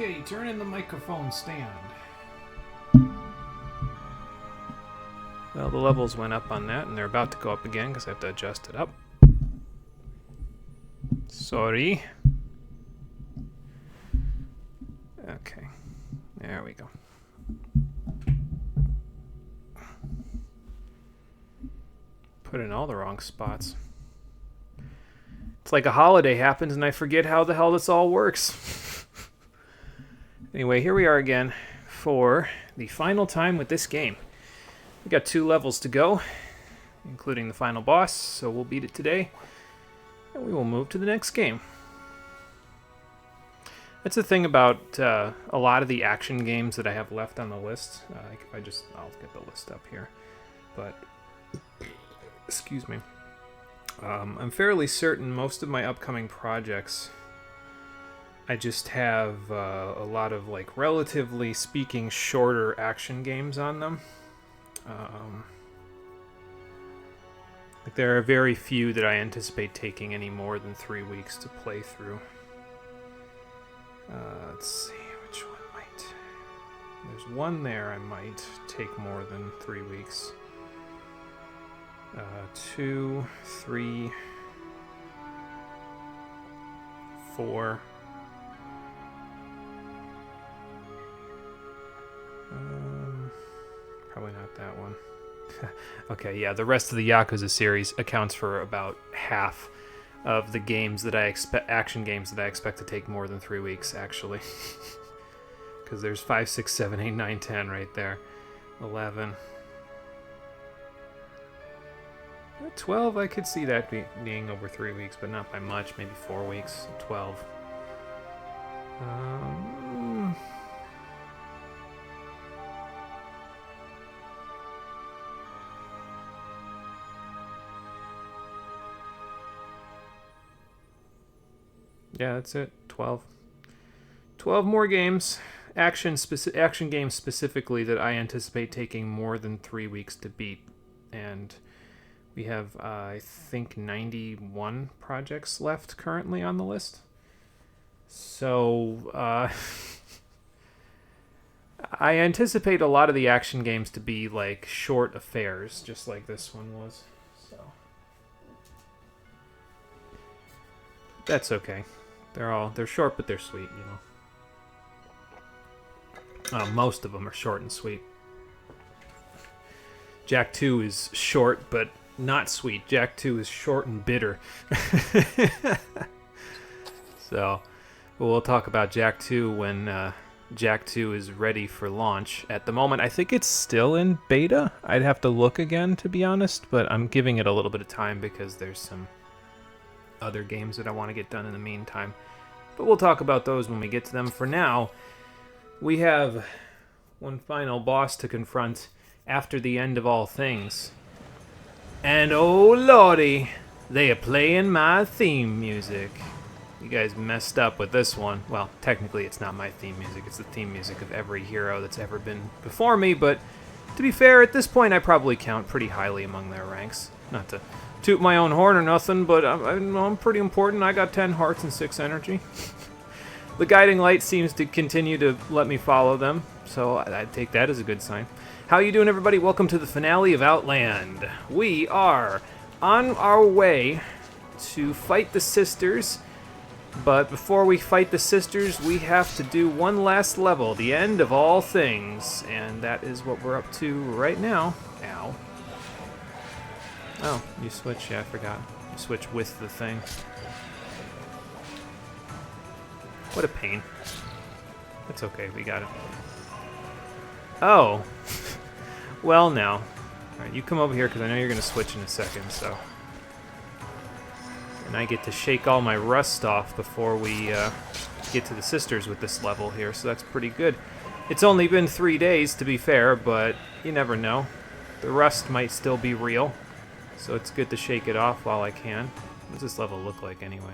Okay, turn in the microphone stand. Well, the levels went up on that, and they're about to go up again because I have to adjust it up. Sorry. Okay, there we go. Put in all the wrong spots. It's like a holiday happens and I forget how the hell this all works. Anyway, here we are again for the final time with this game. We got 2 levels to go, including the final boss, so we'll beat it today, and we will move to the next game. That's the thing about a lot of the action games that I have left on the list. I'll get the list up here, but excuse me. I'm fairly certain most of my upcoming projects, I just have a lot of, like, relatively speaking, shorter action games on them. Like, there are very few that I anticipate taking any more than 3 weeks to play through. Let's see, which one might... There's one there I might take more than 3 weeks. 2, 3, 4. Probably not that one. Okay, yeah, the rest of the Yakuza series accounts for about half of the games that I expect, action games that I expect to take more than 3 weeks, actually. Because there's 5, 6, 7, 8, 9, 10 right there. 11. 12, I could see that being over 3 weeks, but not by much, maybe 4 weeks. 12. Yeah, that's it. 12. 12 more games. Action games specifically that I anticipate taking more than 3 weeks to beat. And we have, I think, 91 projects left currently on the list. So, I anticipate a lot of the action games to be, like, short affairs, just like this one was. So, that's okay. They're short, but they're sweet, you know. Most of them are short and sweet. Jak 2 is short, but not sweet. Jak 2 is short and bitter. So, we'll talk about Jak 2 when Jak 2 is ready for launch. At the moment, I think it's still in beta. I'd have to look again, to be honest, but I'm giving it a little bit of time because there's some other games that I want to get done in the meantime. But we'll talk about those when we get to them. For now, we have one final boss to confront after the end of all things. And oh lordy, they are playing my theme music. You guys messed up with this one. Well, technically it's not my theme music, it's the theme music of every hero that's ever been before me, but to be fair, at this point I probably count pretty highly among their ranks. Not to toot my own horn or nothing, but I'm pretty important. I got 10 hearts and 6 energy. The guiding light seems to continue to let me follow them, so I take that as a good sign. How you doing, everybody? Welcome to the finale of Outland. We are on our way to fight the sisters, but before we fight the sisters, we have to do one last level, the end of all things, and that is what we're up to right now. Ow. Oh, you switch. Yeah, I forgot. You switch with the thing. What a pain. That's okay, we got it. Oh. Well, now. Alright, you come over here because I know you're going to switch in a second, so. And I get to shake all my rust off before we get to the sisters with this level here, so that's pretty good. It's only been 3 days, to be fair, but you never know. The rust might still be real. So it's good to shake it off while I can. What does this level look like anyway?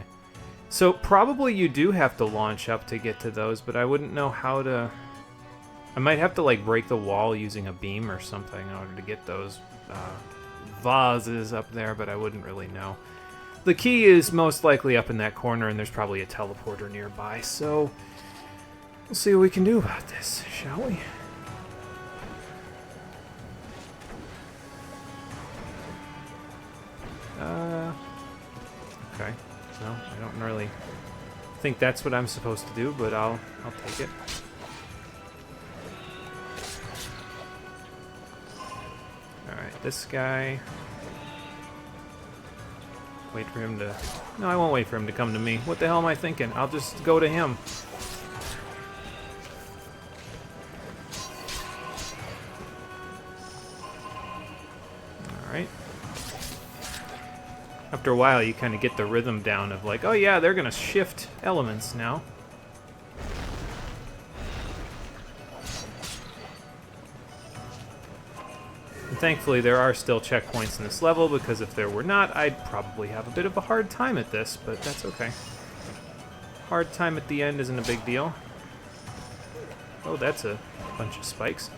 So probably you do have to launch up to get to those, but I wouldn't know how to... I might have to, like, break the wall using a beam or something in order to get those vases up there, but I wouldn't really know. The key is most likely up in that corner, and there's probably a teleporter nearby, so We'll see what we can do about this, shall we? Okay. Well, I don't really think that's what I'm supposed to do, but I'll take it. Alright, this guy. Wait for him to... No, I won't wait for him to come to me. What the hell am I thinking? I'll just go to him. Alright. After a while, you kind of get the rhythm down of like, oh yeah, they're going to shift elements now. And thankfully, there are still checkpoints in this level, because if there were not, I'd probably have a bit of a hard time at this, but that's okay. Hard time at the end isn't a big deal. Oh, that's a bunch of spikes.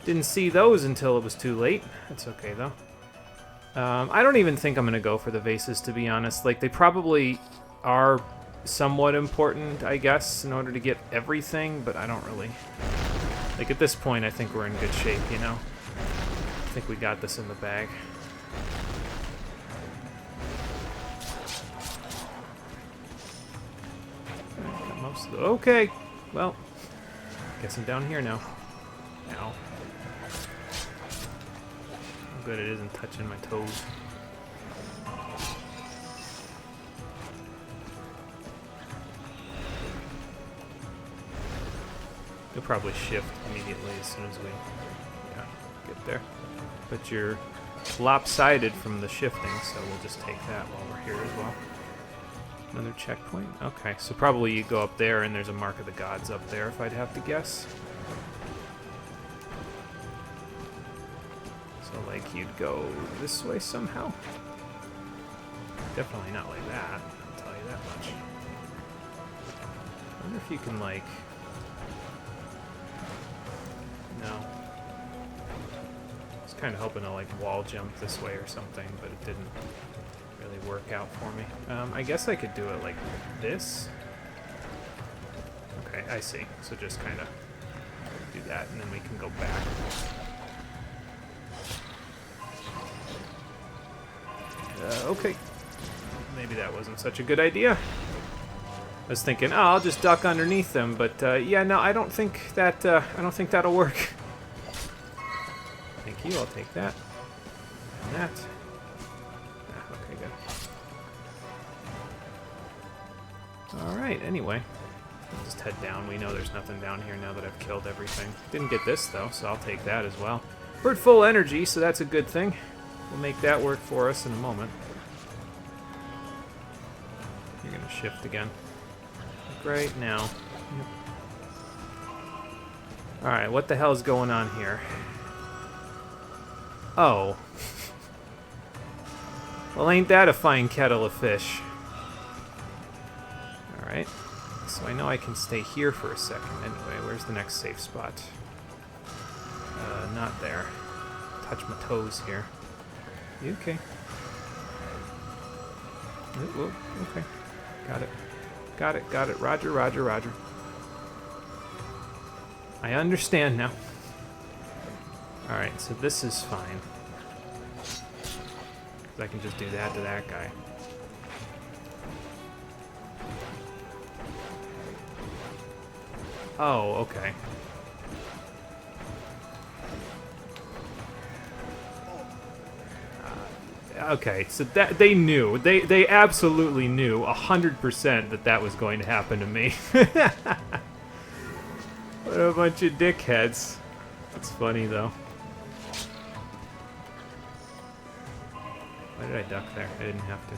Didn't see those until it was too late. That's okay, though. I don't even think I'm going to go for the vases, to be honest. Like, they probably are somewhat important, I guess, in order to get everything, but I don't really... Like, at this point, I think we're in good shape, you know? I think we got this in the bag. Got most of the... Okay, well, guess I'm down here now. Ow. Good, it isn't touching my toes. You'll probably shift immediately as soon as we get there. But you're lopsided from the shifting, so we'll just take that while we're here as well. Another checkpoint? Okay, so probably you go up there and there's a Mark of the Gods up there, if I'd have to guess. Like you'd go this way somehow. Definitely not like that, I'll tell you that much. I wonder if you can, like... No. I was kind of hoping to, like, wall jump this way or something, but it didn't really work out for me. I guess I could do it like this. Okay, I see. So just kind of do that, and then we can go back. Okay. Maybe that wasn't such a good idea. I was thinking, oh, I'll just duck underneath them, but yeah, no, I don't think that'll work. Thank you. I'll take that. And that. Ah, okay, good. All right. Anyway, we'll just head down. We know there's nothing down here now that I've killed everything. Didn't get this though, so I'll take that as well. We're at full energy, so that's a good thing. We'll make that work for us in a moment. You're going to shift again. Like right now. Yep. Alright, what the hell is going on here? Oh. Well, ain't that a fine kettle of fish? Alright. So I know I can stay here for a second. Anyway, where's the next safe spot? Not there. Touch my toes here. You okay? Whoa, okay. Got it. Got it, got it. Roger, roger, roger. I understand now. Alright, so this is fine. I can just do that to that guy. Oh, okay. Okay, so that they knew. They absolutely knew 100% that that was going to happen to me. What a bunch of dickheads. That's funny, though. Why did I duck there? I didn't have to.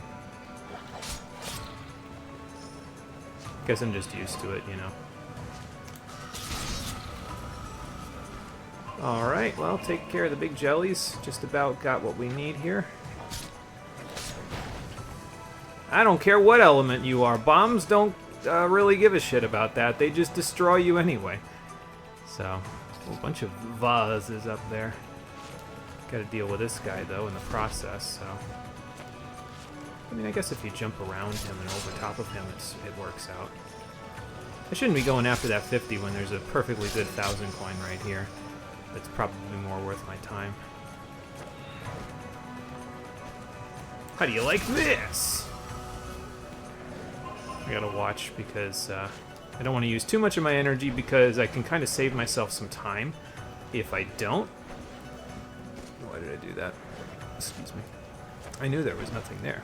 Guess I'm just used to it, you know. Alright, well, take care of the big jellies. Just about got what we need here. I don't care what element you are. Bombs don't really give a shit about that. They just destroy you anyway. So, a whole bunch of vases up there. Gotta deal with this guy, though, in the process, so... I mean, I guess if you jump around him and over top of him, it works out. I shouldn't be going after that 50 when there's a perfectly good 1,000 coin right here. That's probably more worth my time. How do you like this? I gotta watch because I don't want to use too much of my energy because I can kind of save myself some time if I don't. Why did I do that? Excuse me. I knew there was nothing there.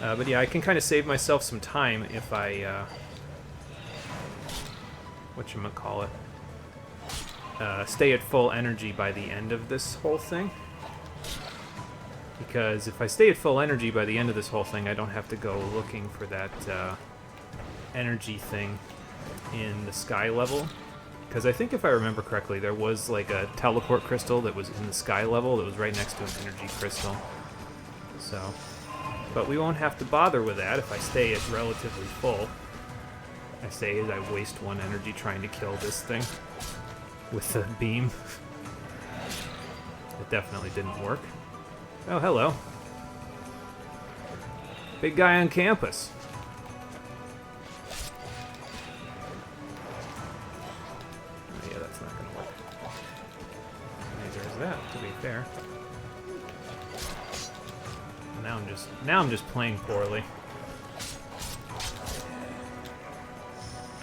But yeah, I can kind of save myself some time if I, whatchamacallit, stay at full energy by the end of this whole thing. Because if I stay at full energy by the end of this whole thing, I don't have to go looking for that energy thing in the sky level. Because I think if I remember correctly, there was like a teleport crystal that was in the sky level that was right next to an energy crystal. So, but we won't have to bother with that if I stay at relatively full. I say as I waste one energy trying to kill this thing with the beam. It definitely didn't work. Oh, hello. Big guy on campus. Oh, yeah, that's not gonna work. Neither is that, to be fair. Now I'm just playing poorly.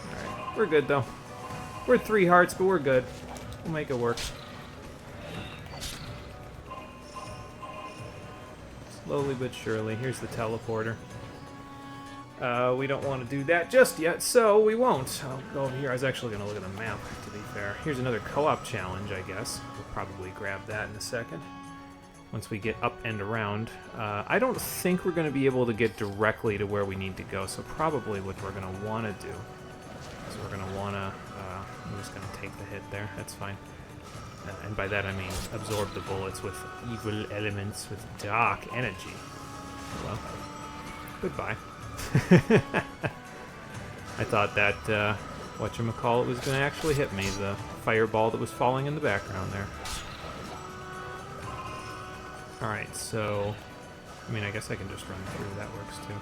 Alright, we're good though. We're 3 hearts, but we're good. We'll make it work. Slowly but surely. Here's the teleporter. We don't want to do that just yet, so we won't. I'll go over here. I was actually going to look at the map, to be fair. Here's another co-op challenge, I guess. We'll probably grab that in a second. Once we get up and around. I don't think we're going to be able to get directly to where we need to go, so probably what we're going to want to do is we're going to want to... I'm just going to take the hit there. That's fine. And by that I mean absorb the bullets with evil elements with dark energy. Well, goodbye. I thought that, whatchamacallit was going to actually hit me, the fireball that was falling in the background there. Alright, so... I mean, I guess I can just run through. That works, too.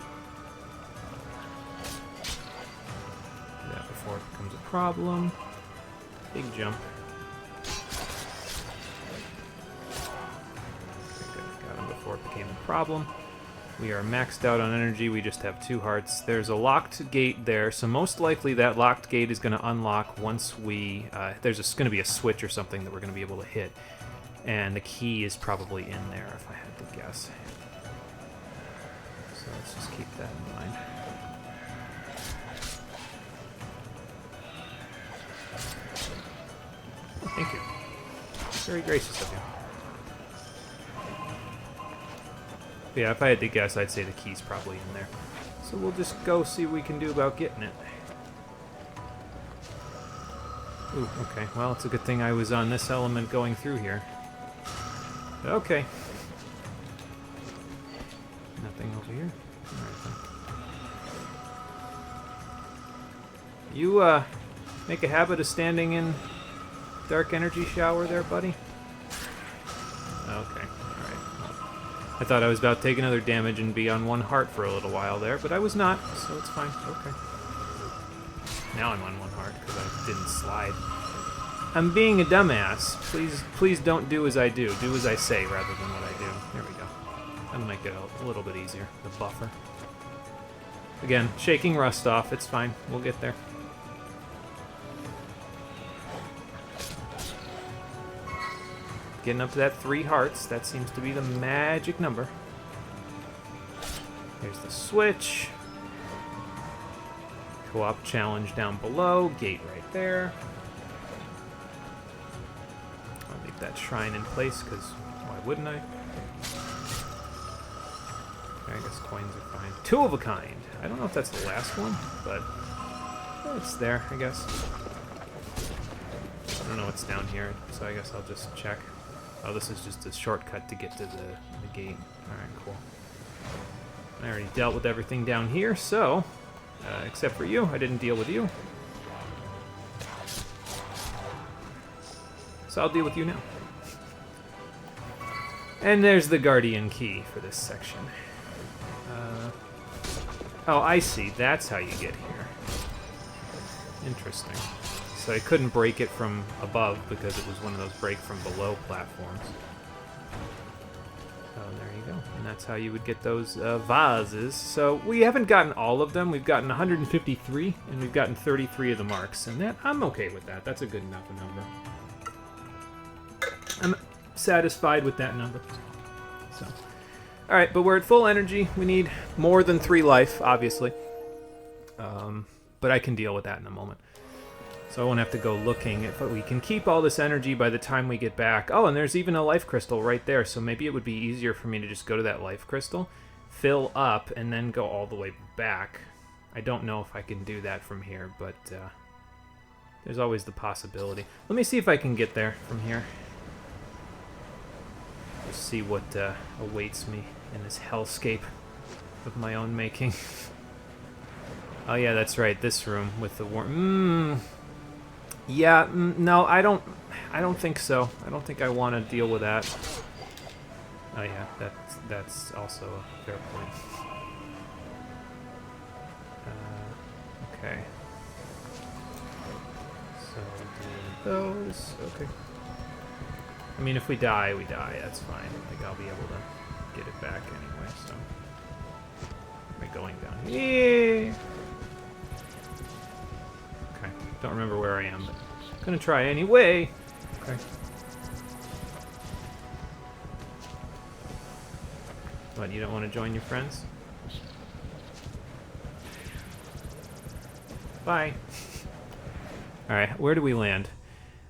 Do that before it becomes a problem. Big jump. Before it became a problem. We are maxed out on energy, we just have 2 hearts. There's a locked gate there, so most likely that locked gate is going to unlock once we... there's going to be a switch or something that we're going to be able to hit. And the key is probably in there, if I had to guess. So let's just keep that in mind. Thank you. Very gracious of you. Yeah, if I had to guess, I'd say the key's probably in there. So we'll just go see what we can do about getting it. Ooh, okay. Well, it's a good thing I was on this element going through here. Okay. Nothing over here? Alright then. You, make a habit of standing in dark energy shower there, buddy? Okay. I thought I was about to take another damage and be on 1 heart for a little while there, but I was not, so it's fine. Okay. Now I'm on 1 heart because I didn't slide. I'm being a dumbass. Please don't do as I do. Do as I say rather than what I do. There we go. That'll make it a little bit easier. The buffer. Again, shaking rust off. It's fine. We'll get there. Getting up to that 3 hearts. That seems to be the magic number. Here's the switch. Co-op challenge down below. Gate right there. I'll leave that shrine in place, because why wouldn't I? Okay, I guess coins are fine. 2 of a kind. I don't know if that's the last one, but it's there, I guess. I don't know what's down here, so I guess I'll just check. Oh, this is just a shortcut to get to the gate. Alright, cool. I already dealt with everything down here, so... except for you, I didn't deal with you. So I'll deal with you now. And there's the Guardian key for this section. Oh, I see. That's how you get here. Interesting. So I couldn't break it from above because it was one of those break from below platforms. Oh, there you go. And that's how you would get those vases. So we haven't gotten all of them. We've gotten 153, and we've gotten 33 of the marks. And that I'm okay with that. That's a good enough number. I'm satisfied with that number. So, all right, but we're at full energy. We need more than 3 life, obviously. But I can deal with that in a moment. So I won't have to go looking. But we can keep all this energy by the time we get back. Oh, and there's even a life crystal right there. So maybe it would be easier for me to just go to that life crystal, fill up, and then go all the way back. I don't know if I can do that from here, but there's always the possibility. Let me see if I can get there from here. Just see what awaits me in this hellscape of my own making. Oh yeah, that's right. This room with the worm. Yeah, no, I don't think so. I don't think I want to deal with that. Oh yeah, that's also a fair point. Okay. So do those. Okay. I mean, if we die, we die. That's fine. I think I'll be able to get it back anyway. So we're going down here. Okay. Don't remember where I am, but I'm gonna try anyway. Okay. What? You don't want to join your friends? Bye. All right. Where do we land?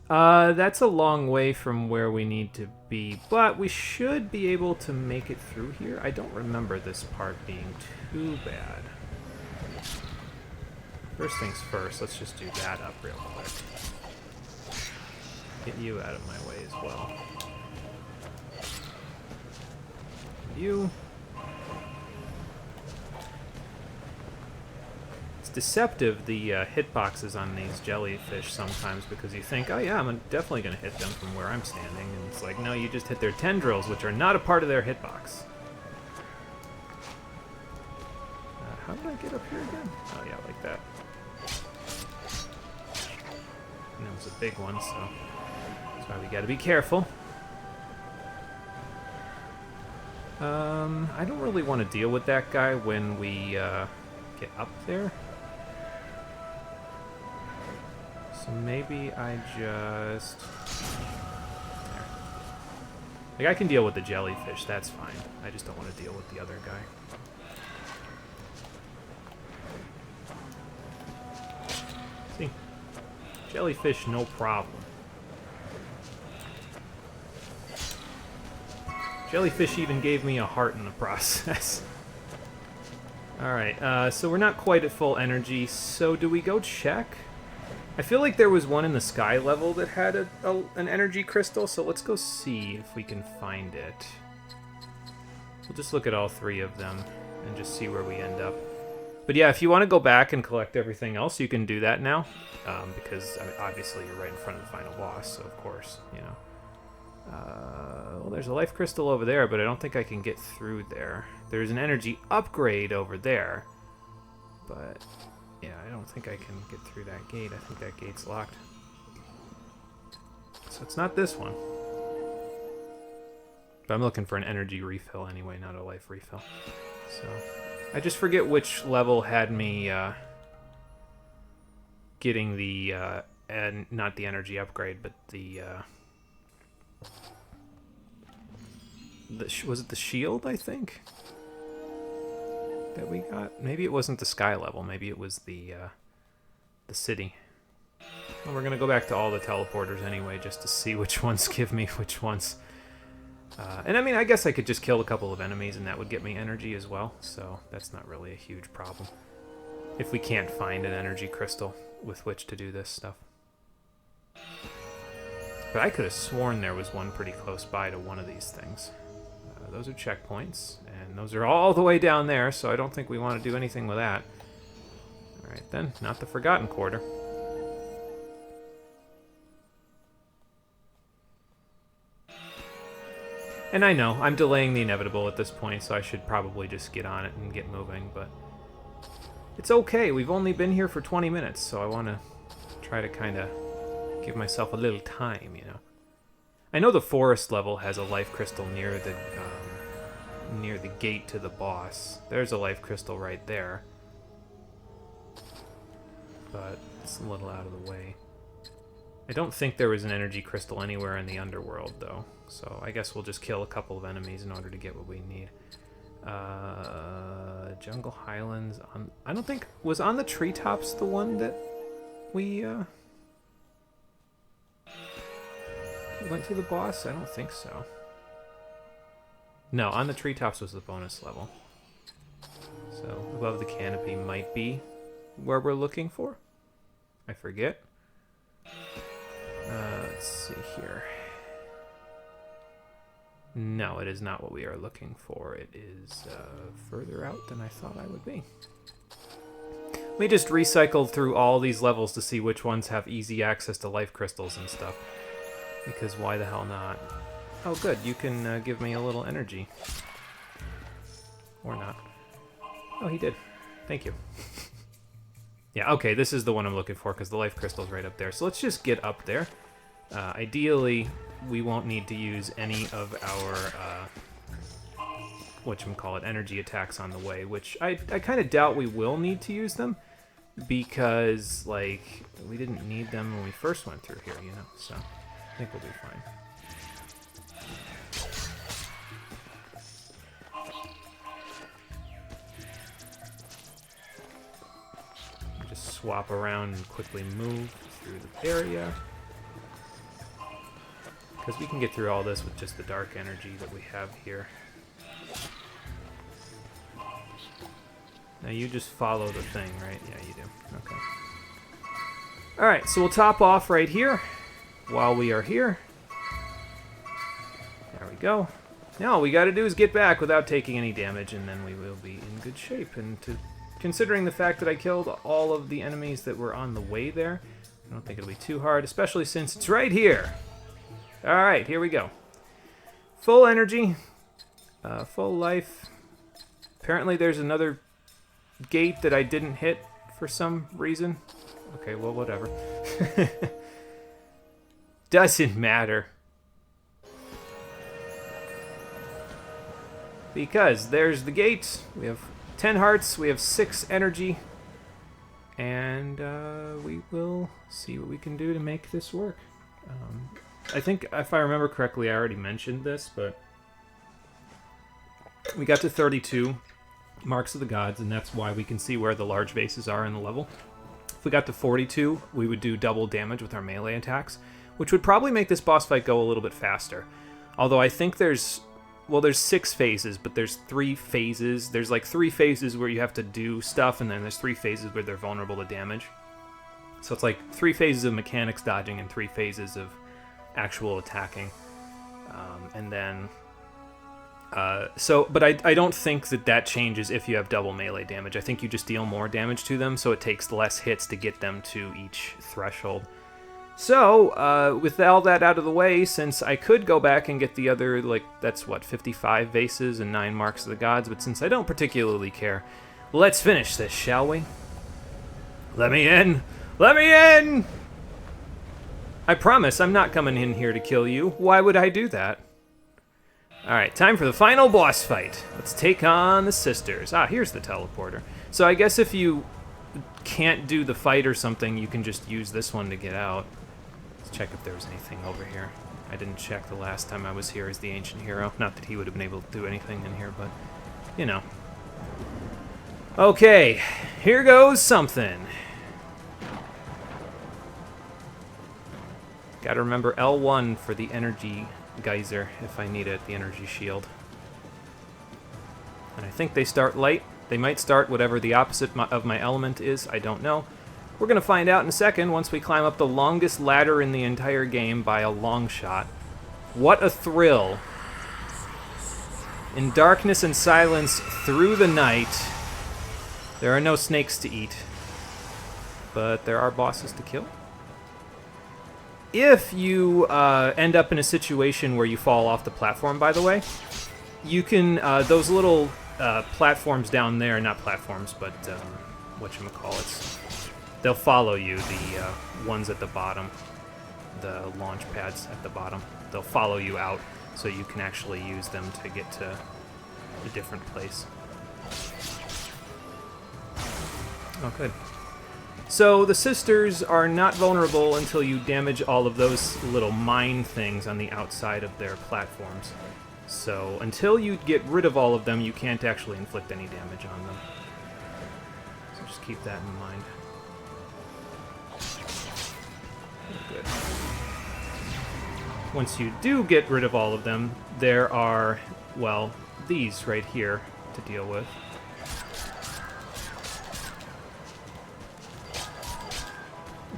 That's a long way from where we need to be, but we should be able to make it through here. I don't remember this part being too bad. First things first, let's just do that up real quick. Get you out of my way as well. You. Deceptive, the hitboxes on these jellyfish sometimes, because you think, oh yeah, I'm definitely going to hit them from where I'm standing, and it's like, no, you just hit their tendrils, which are not a part of their hitbox. How did I get up here again? Oh yeah, like that. And that was a big one, so that's why we got to be careful. I don't really want to deal with that guy when we get up there. So maybe I just... There. Like, I can deal with the jellyfish, that's fine. I just don't want to deal with the other guy. See? Jellyfish, no problem. Jellyfish even gave me a heart in the process. Alright, so we're not quite at full energy, so do we go check? I feel like there was one in the sky level that had an energy crystal, so let's go see if we can find it. We'll just look at all 3 of them and just see where we end up. But yeah, if you want to go back and collect everything else, you can do that now, because I mean, obviously you're right in front of the final boss, so of course, you know. Well, there's a life crystal over there, but I don't think I can get through there. There's an energy upgrade over there, but yeah, I don't think I can get through that gate. I think that gate's locked. So it's not this one. But I'm looking for an energy refill anyway, not a life refill. So I just forget which level had me getting the, and not the energy upgrade, but the was it the shield, I think, that we got? Maybe it wasn't the sky level. Maybe it was the city. Well, we're going to go back to all the teleporters anyway, just to see which ones give me which ones. And I mean, I guess I could just kill a couple of enemies and that would get me energy as well, so that's not really a huge problem. If we can't find an energy crystal with which to do this stuff. But I could have sworn there was one pretty close by to one of these things. Those are checkpoints, and those are all the way down there, so I don't think we want to do anything with that. Alright then, not the Forgotten Quarter. And I know, I'm delaying the inevitable at this point, so I should probably just get on it and get moving, but It's okay. We've only been here for 20 minutes, so I want to try to kind of give myself a little time, you know. I know the forest level has a life crystal near the gate to the boss. There's a life crystal right there. But it's a little out of the way. I don't think there was an energy crystal anywhere in the underworld, though. So I guess we'll just kill a couple of enemies in order to get what we need. Jungle Highlands. I don't think... Was On the Treetops the one that we went to the boss? I don't think so. No, On the Treetops was the bonus level. So Above the Canopy might be where we're looking for. I forget. Let's see here. No, it is not what we are looking for. It is further out than I thought I would be. We just recycled through all these levels to see which ones have easy access to life crystals and stuff. Because why the hell not? Oh good, you can give me a little energy. Or not. Oh, he did. Thank you. Yeah, okay, this is the one I'm looking for because the life crystal's right up there. So let's just get up there. Ideally, we won't need to use any of our, whatchamacallit, energy attacks on the way, which I kind of doubt we will need to use them because, like, we didn't need them when we first went through here, you know, so I think we'll be fine. Just swap around and quickly move through the area. Because we can get through all this with just the dark energy that we have here. Now you just follow the thing, right? Yeah, you do. Okay. Alright, so we'll top off right here while we are here. There we go. Now all we gotta do is get back without taking any damage, and then we will be in good shape. And considering the fact that I killed all of the enemies that were on the way there, I don't think it'll be too hard, especially since it's right here. Alright, here we go. Full energy. Full life. Apparently there's another gate that I didn't hit for some reason. Okay, well, whatever. Doesn't matter. Because there's the gate. We have 10 hearts. We have 6 energy. And we will see what we can do to make this work. I think, if I remember correctly, I already mentioned this, but we got to 32 Marks of the Gods, and that's why we can see where the large bases are in the level. If we got to 42, we would do double damage with our melee attacks, which would probably make this boss fight go a little bit faster. Although I think there's 6 phases, but there's 3 phases. There's like 3 phases where you have to do stuff, and then there's 3 phases where they're vulnerable to damage. So it's like 3 phases of mechanics dodging and 3 phases of actual attacking, and then but I don't think that changes if you have double melee damage. I think you just deal more damage to them, so it takes less hits to get them to each threshold. So with all that out of the way, since I could go back and get the other, like, that's what, 55 vases and 9 Marks of the Gods, but since I don't particularly care, let's finish this, shall we? Let me in! Let me in! I promise I'm not coming in here to kill you. Why would I do that? Alright, time for the final boss fight. Let's take on the sisters. Ah, here's the teleporter. So I guess if you can't do the fight or something, you can just use this one to get out. Let's check if there's anything over here. I didn't check the last time I was here as the ancient hero. Not that he would have been able to do anything in here, but, you know. Okay, here goes something. Gotta remember L1 for the energy geyser if I need it, the energy shield. And I think they start light. They might start whatever the opposite of my element is. I don't know. We're gonna find out in a second once we climb up the longest ladder in the entire game by a long shot. What a thrill. In darkness and silence through the night, there are no snakes to eat, but there are bosses to kill. If you end up in a situation where you fall off the platform, by the way, you can, those little platforms down there, not platforms, but whatchamacallits. They'll follow you, the ones at the bottom, the launch pads at the bottom. They'll follow you out so you can actually use them to get to a different place. Oh, good. So the sisters are not vulnerable until you damage all of those little mine things on the outside of their platforms. So until you get rid of all of them, you can't actually inflict any damage on them. So just keep that in mind. Good. Once you do get rid of all of them, there are, well, these right here to deal with.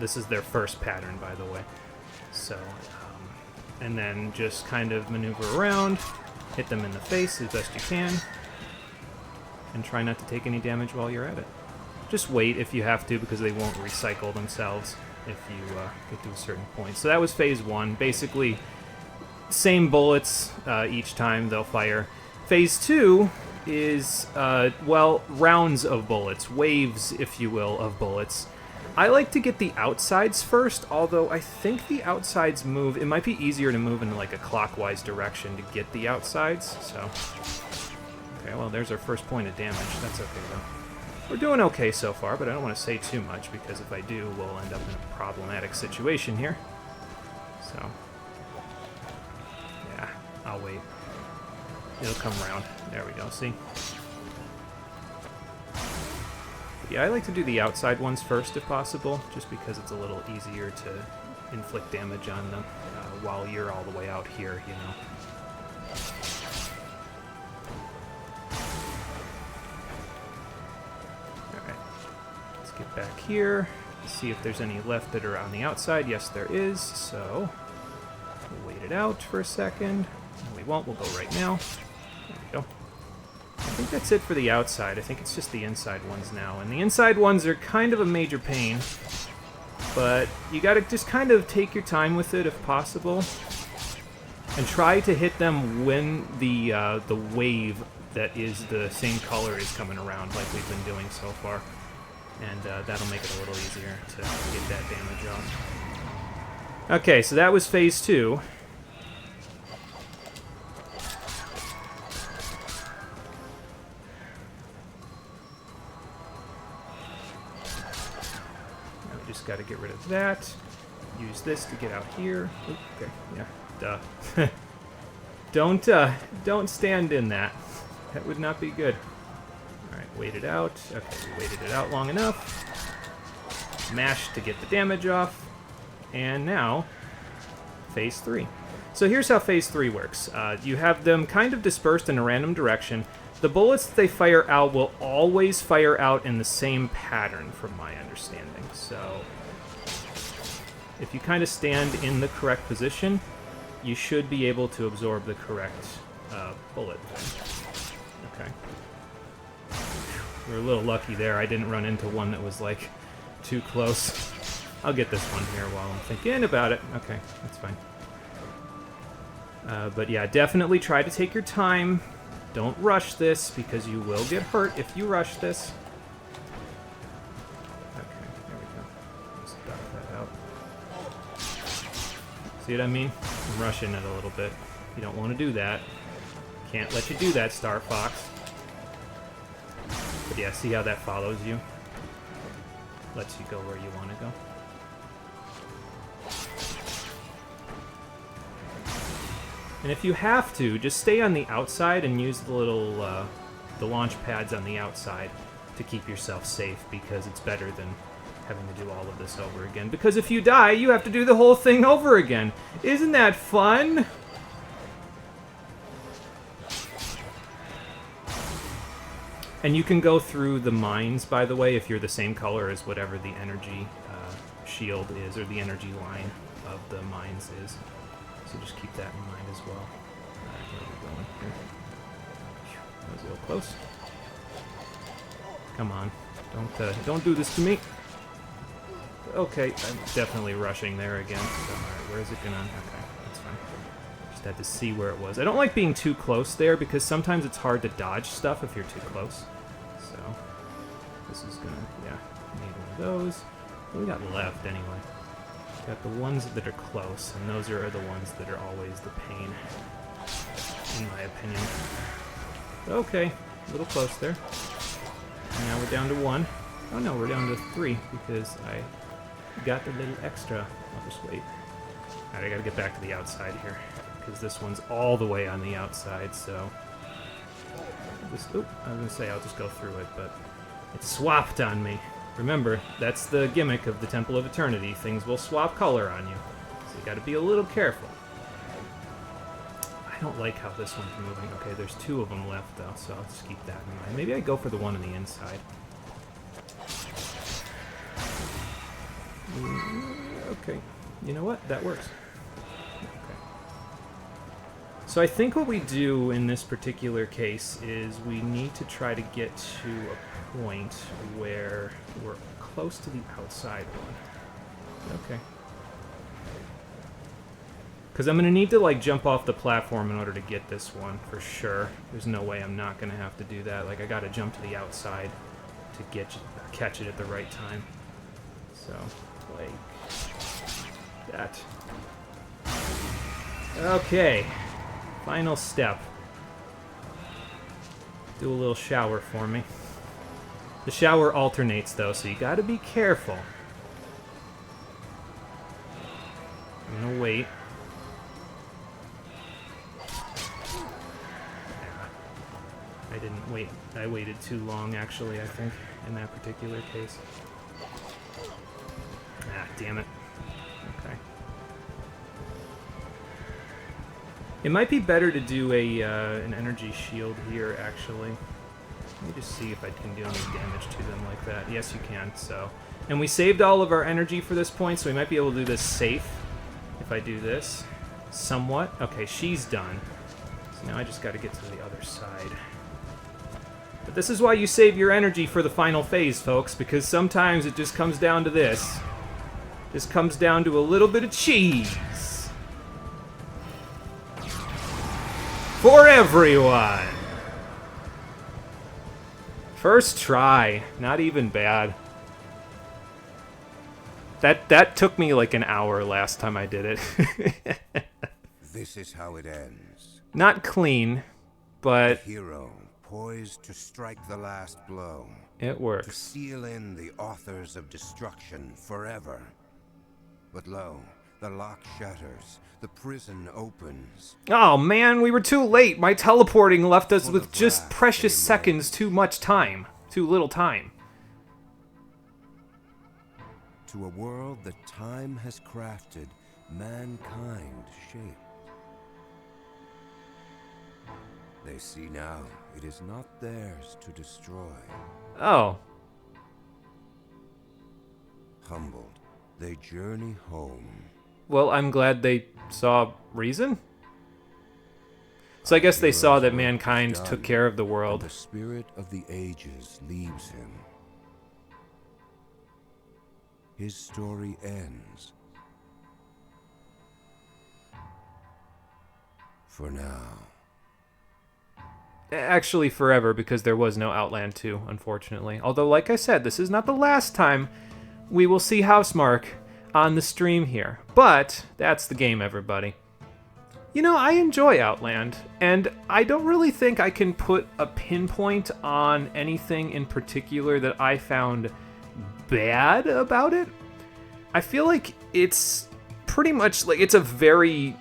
This is their first pattern, by the way. So, and then just kind of maneuver around, hit them in the face as best you can, and try not to take any damage while you're at it. Just wait if you have to, because they won't recycle themselves if you get to a certain point. So that was phase 1. Basically, same bullets each time they'll fire. Phase 2 is, well, rounds of bullets, waves, if you will, of bullets. I like to get the outsides first, although I think the outsides move. It might be easier to move in like a clockwise direction to get the outsides, so. Okay, well, there's our first point of damage. That's okay, though. We're doing okay so far, but I don't want to say too much, because if I do, we'll end up in a problematic situation here. So. Yeah, I'll wait. It'll come around. There we go, see? Yeah, I like to do the outside ones first if possible, just because it's a little easier to inflict damage on them while you're all the way out here, you know. Alright, let's get back here, see if there's any left that are on the outside. Yes, there is, so we'll wait it out for a second. No, we won't, we'll go right now. There we go. I think that's it for the outside. I think it's just the inside ones now. And the inside ones are kind of a major pain, but you gotta just kind of take your time with it if possible. And try to hit them when the wave that is the same color is coming around like we've been doing so far. And that'll make it a little easier to get that damage off. Okay, so that was phase 2. Got to get rid of that. Use this to get out here. Oop, okay, yeah, duh. Don't stand in that. That would not be good. All right, wait it out. Okay, we waited it out long enough. Mash to get the damage off, and now phase 3. So here's how phase 3 works. You have them kind of dispersed in a random direction. The bullets that they fire out will always fire out in the same pattern, from my understanding. So if you kind of stand in the correct position, you should be able to absorb the correct bullet. Okay. We're a little lucky there. I didn't run into one that was, like, too close. I'll get this one here while I'm thinking about it. Okay, that's fine. But yeah, definitely try to take your time. Don't rush this, because you will get hurt if you rush this. Okay, there we go. Just duck that out. See what I mean? I'm rushing it a little bit. You don't want to do that. Can't let you do that, Star Fox. But yeah, see how that follows you? Lets you go where you want to go. And if you have to, just stay on the outside and use the little the launch pads on the outside to keep yourself safe, because it's better than having to do all of this over again. Because if you die, you have to do the whole thing over again. Isn't that fun? And you can go through the mines, by the way, if you're the same color as whatever the energy shield is, or the energy line of the mines is. So just keep that in mind as well. Alright, where are we going here? That was a little close. Come on. Don't do this to me. Okay, I'm definitely rushing there again. So, alright, where is it gonna... Okay, that's fine. Just had to see where it was. I don't like being too close there, because sometimes it's hard to dodge stuff if you're too close. So, This is gonna, yeah, need one of those. What do we got left anyway? Got the ones that are close, and those are the ones that are always the pain, in my opinion. Okay, a little close there. And now we're down to 1. Oh no, we're down to 3 because I got the little extra. I'll just wait. Alright, I gotta get back to the outside here because this one's all the way on the outside, so... Oop, I was gonna say I'll just go through it, but it swapped on me. Remember, that's the gimmick of the Temple of Eternity. Things will swap color on you. So you gotta be a little careful. I don't like how this one's moving. Okay, there's 2 of them left, though, so I'll just keep that in mind. Maybe I go for the one on the inside. Okay. You know what? That works. Okay. So I think what we do in this particular case is we need to try to get to a point where we're close to the outside one. Okay. Because I'm going to need to, like, jump off the platform in order to get this one, for sure. There's no way I'm not going to have to do that. Like, I got to jump to the outside to catch it at the right time. So, like that. Okay. Final step. Do a little shower for me. The shower alternates, though, so you got to be careful. I'm going to wait. I didn't wait. I waited too long, actually, I think, in that particular case. Ah, damn it. Okay. It might be better to do an energy shield here, actually. Let me just see if I can do any damage to them like that. Yes, you can, so... And we saved all of our energy for this point, so we might be able to do this safe if I do this. Somewhat. Okay, she's done. So now I just got to get to the other side. But this is why you save your energy for the final phase, folks, because sometimes it just comes down to this. This comes down to a little bit of cheese. For everyone! First try. Not even bad. That took me like an hour last time I did it. This is how it ends. Not clean, but... The hero, poised to strike the last blow. It works. To seal in the authors of destruction forever. But lo, the lock shatters. The prison opens. Oh man, we were too late. My teleporting left us with just precious seconds too much time. Too little time. To a world that time has crafted, mankind shaped. They see now it is not theirs to destroy. Oh. Humbled, they journey home. Well, I'm glad they saw reason. So I guess they saw that mankind took care of the world. The spirit of the ages leaves him. His story ends. For now. Actually, forever, because there was no Outland 2, unfortunately. Although, like I said, this is not the last time we will see Housemarque on the stream here. But that's the game, everybody. You know, I enjoy Outland, and I don't really think I can put a pinpoint on anything in particular that I found bad about it. I feel like it's pretty much like it's very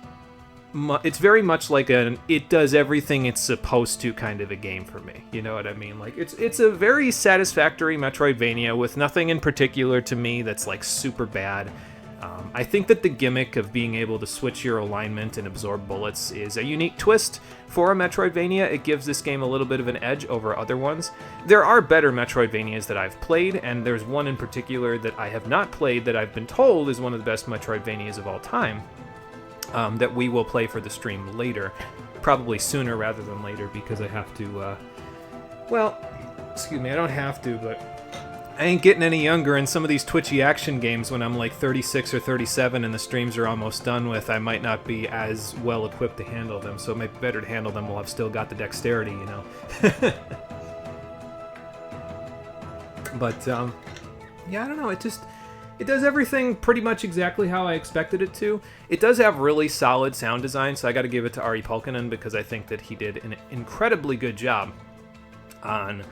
much like an it does everything it's supposed to kind of a game for me. You know what I mean? Like it's a very satisfactory Metroidvania with nothing in particular to me that's like super bad. I think that the gimmick of being able to switch your alignment and absorb bullets is a unique twist for a Metroidvania. It gives this game a little bit of an edge over other ones. There are better Metroidvanias that I've played, and there's one in particular that I have not played that I've been told is one of the best Metroidvanias of all time, that we will play for the stream later. Probably sooner rather than later, because I have to, well, excuse me, I don't have to, but I ain't getting any younger, and some of these twitchy action games, when I'm like 36 or 37 and the streams are almost done with, I might not be as well equipped to handle them, so it might be better to handle them while I've still got the dexterity, you know? But yeah, I don't know. It does everything pretty much exactly how I expected it to. It does have really solid sound design, so I got to give it to Ari Pulkkinen because I think that he did an incredibly good job on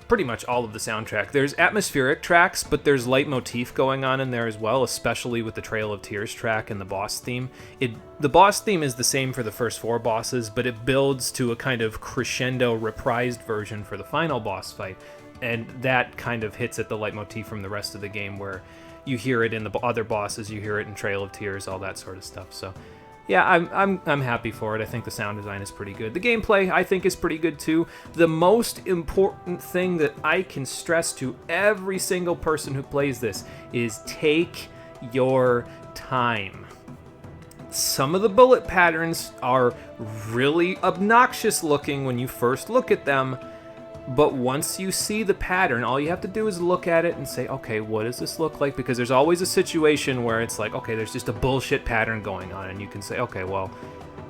pretty much all of the soundtrack. There's atmospheric tracks, but there's leitmotif going on in there as well, especially with the Trail of Tears track and the boss theme. The boss theme is the same for the first 4 bosses, but it builds to a kind of crescendo reprised version for the final boss fight, and that kind of hits at the leitmotif from the rest of the game, where you hear it in the other bosses, you hear it in Trail of Tears, all that sort of stuff. So yeah, I'm happy for it. I think the sound design is pretty good. The gameplay, I think, is pretty good too. The most important thing that I can stress to every single person who plays this is take your time. Some of the bullet patterns are really obnoxious looking when you first look at them, but once you see the pattern, all you have to do is look at it and say, okay, what does this look like? Because there's always a situation where it's like, okay, there's just a bullshit pattern going on, and you can say, okay, well,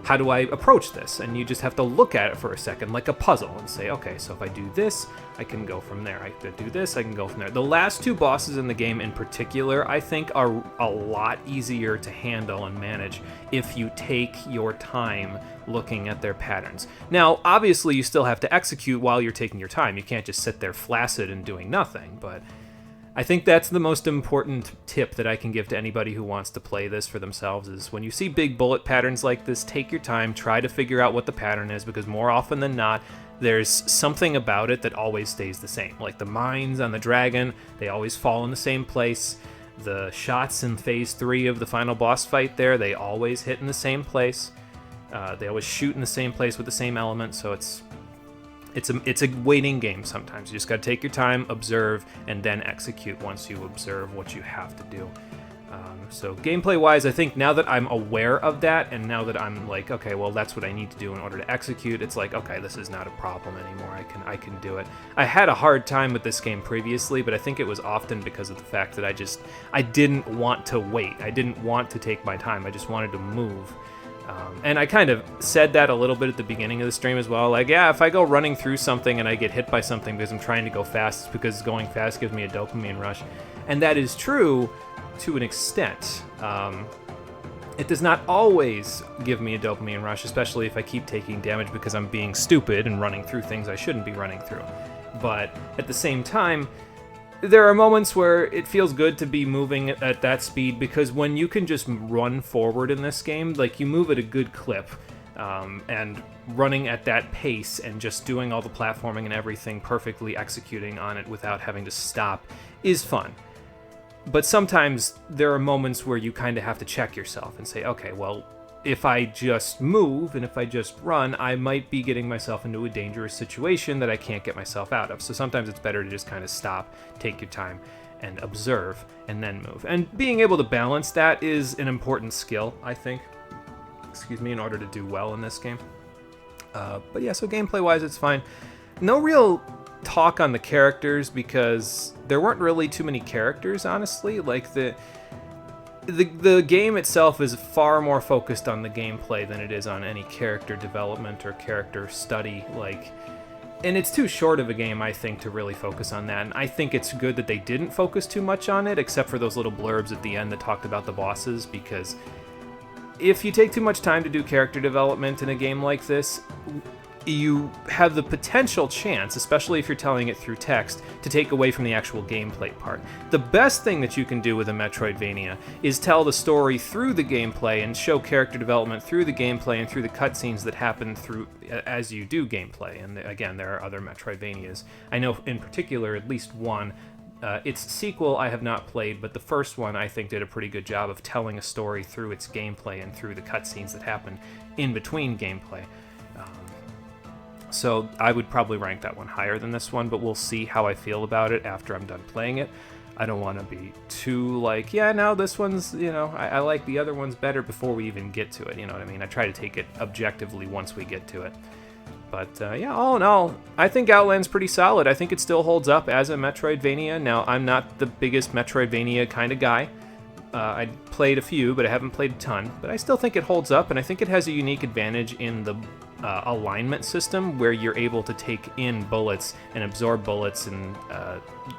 how do I approach this? And you just have to look at it for a second, like a puzzle, and say, okay, so if I do this, I can go from there. I do this, I can go from there. The last 2 bosses in the game in particular, I think, are a lot easier to handle and manage if you take your time looking at their patterns. Now, obviously, you still have to execute while you're taking your time. You can't just sit there flaccid and doing nothing, but I think that's the most important tip that I can give to anybody who wants to play this for themselves is when you see big bullet patterns like this, take your time, try to figure out what the pattern is, because more often than not, there's something about it that always stays the same. Like the mines on the dragon, they always fall in the same place. The shots in Phase 3 of the final boss fight there, they always hit in the same place. They always shoot in the same place with the same element, so it's a waiting game sometimes. You just got to take your time, observe, and then execute once you observe what you have to do. So gameplay-wise, I think now that I'm aware of that, and now that I'm like, okay, well, that's what I need to do in order to execute, it's like, okay, this is not a problem anymore. I can do it. I had a hard time with this game previously, but I think it was often because of the fact that I didn't want to wait. I didn't want to take my time. I just wanted to move. And I kind of said that a little bit at the beginning of the stream as well. Like, yeah, if I go running through something and I get hit by something because I'm trying to go fast, it's because going fast gives me a dopamine rush. And that is true to an extent. It does not always give me a dopamine rush, especially if I keep taking damage because I'm being stupid and running through things I shouldn't be running through. But at the same time, there are moments where it feels good to be moving at that speed, because when you can just run forward in this game, like you move at a good clip, and running at that pace and just doing all the platforming and everything perfectly, executing on it without having to stop is fun. But sometimes there are moments where you kind of have to check yourself and say, okay, well, if I just move and if I just run, I might be getting myself into a dangerous situation that I can't get myself out of. So sometimes it's better to just kind of stop, take your time, and observe, and then move. And being able to balance that is an important skill, I think, in order to do well in this game. But yeah, so gameplay-wise, it's fine. No real talk on the characters, because there weren't really too many characters, honestly. Like, the game itself is far more focused on the gameplay than it is on any character development or character study. And it's too short of a game, I think, to really focus on that. And I think it's good that they didn't focus too much on it, except for those little blurbs at the end that talked about the bosses, because if you take too much time to do character development in a game like this, you have the potential chance, especially if you're telling it through text, to take away from the actual gameplay part. The best thing that you can do with a Metroidvania is tell the story through the gameplay and show character development through the gameplay and through the cutscenes that happen through as you do gameplay. And again, there are other Metroidvanias. I know in particular at least one. Its sequel I have not played, but the first one I think did a pretty good job of telling a story through its gameplay and through the cutscenes that happen in between gameplay. So I would probably rank that one higher than this one, but we'll see how I feel about it after I'm done playing it. I don't want to be too like, yeah, no, this one's, I like the other ones better before we even get to it, you know what I mean? I try to take it objectively once we get to it. But yeah, all in all, I think Outland's pretty solid. I think it still holds up as a Metroidvania. Now, I'm not the biggest Metroidvania kind of guy. I played a few, but I haven't played a ton. But I still think it holds up, and I think it has a unique advantage in the alignment system where you're able to take in bullets and absorb bullets, and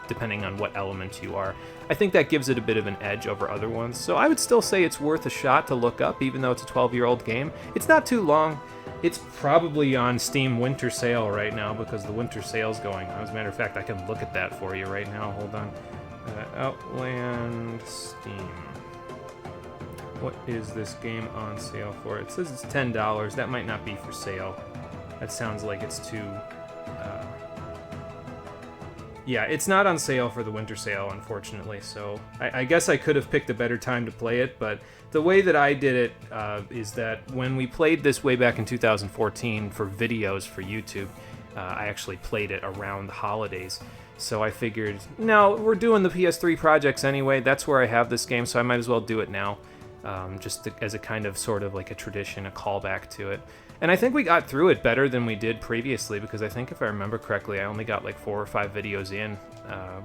depending on what element you are. I think that gives it a bit of an edge over other ones. So I would still say it's worth a shot to look up, even though it's a 12-year-old game. It's not too long. It's probably on Steam winter sale right now because the winter sale's going on. As a matter of fact, I can look at that for you right now. Hold on. Outland Steam. What is this game on sale for? It says it's $10. That might not be for sale. That sounds like it's too... Yeah, it's not on sale for the winter sale, unfortunately, so I guess I could have picked a better time to play it, but the way that I did it is that when we played this way back in 2014 for videos for YouTube, I actually played it around the holidays. So I figured, no, we're doing the PS3 projects anyway, that's where I have this game, so I might as well do it now. Just as a kind of sort of like a tradition, a callback to it. And I think we got through it better than we did previously, because I think if I remember correctly, I only got like 4 or 5 videos in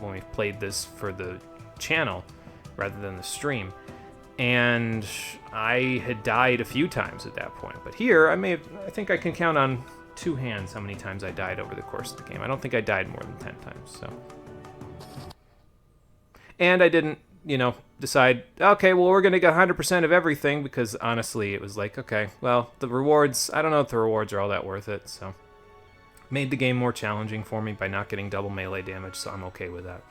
when we played this for the channel rather than the stream. And I had died a few times at that point. But here, I think I can count on 2 hands how many times I died over the course of the game. I don't think I died more than 10 times, so. And I didn't, decide, okay, well, we're going to get 100% of everything, because honestly, it was like, okay, well, the rewards, I don't know if the rewards are all that worth it, so. Made the game more challenging for me by not getting double melee damage, so I'm okay with that.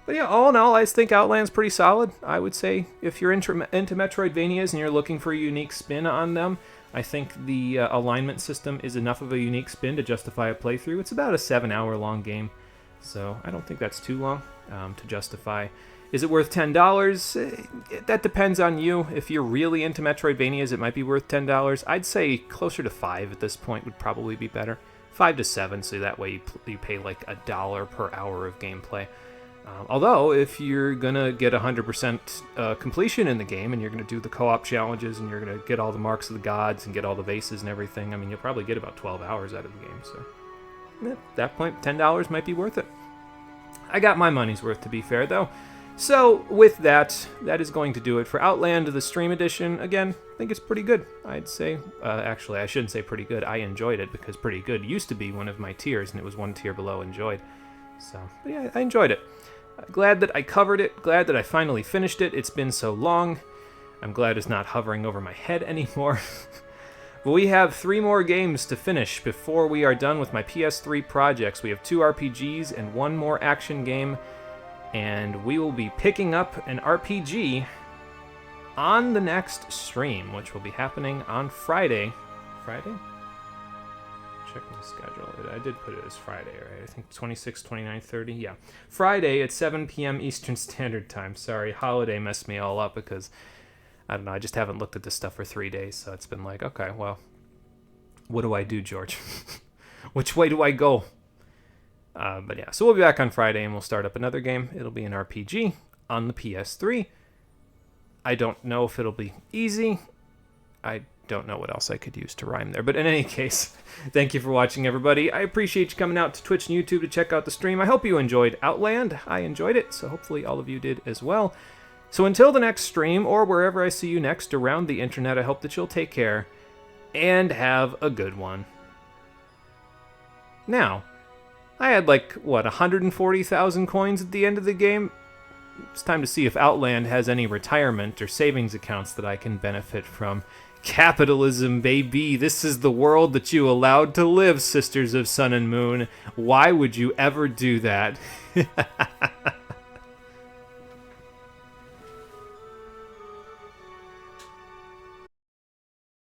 But yeah, all in all, I think Outland's pretty solid. I would say if you're into Metroidvanias and you're looking for a unique spin on them, I think the alignment system is enough of a unique spin to justify a playthrough. It's about a 7-hour-long game, so I don't think that's too long to justify. Is it worth $10? That depends on you. If you're really into Metroidvanias, it might be worth $10. I'd say closer to $5 at this point would probably be better. 5 to 7, so that way you pay like $1 per hour of gameplay. Although, if you're going to get 100% completion in the game, and you're going to do the co-op challenges, and you're going to get all the marks of the gods, and get all the vases and everything, I mean, you'll probably get about 12 hours out of the game, so at that point, $10 might be worth it. I got my money's worth, to be fair, though. So, with that, that is going to do it for Outland, the Stream Edition. Again, I think it's pretty good, I'd say. Actually, I shouldn't say pretty good. I enjoyed it, because pretty good used to be one of my tiers, and it was one tier below enjoyed. So, but yeah, I enjoyed it. Glad that I covered it. Glad that I finally finished it. It's been so long. I'm glad it's not hovering over my head anymore. But we have 3 more games to finish before we are done with my PS3 projects. We have 2 RPGs and 1 more action game. And we will be picking up an RPG on the next stream, which will be happening on Friday. Friday? Check my schedule. I did put it as Friday, right? I think 26, 29, 30. Yeah. Friday at 7 p.m. Eastern Standard Time. Sorry, holiday messed me all up because, I don't know, I just haven't looked at this stuff for 3 days. So it's been like, okay, well, what do I do, George? Which way do I go? But yeah, so we'll be back on Friday and we'll start up another game. It'll be an RPG on the PS3. I don't know if it'll be easy. I don't know what else I could use to rhyme there. But in any case, thank you for watching, everybody. I appreciate you coming out to Twitch and YouTube to check out the stream. I hope you enjoyed Outland. I enjoyed it, so hopefully all of you did as well. So until the next stream, or wherever I see you next around the internet, I hope that you'll take care and have a good one. Now, I had like, 140,000 coins at the end of the game? It's time to see if Outland has any retirement or savings accounts that I can benefit from. Capitalism, baby. This is the world that you allowed to live, Sisters of Sun and Moon. Why would you ever do that?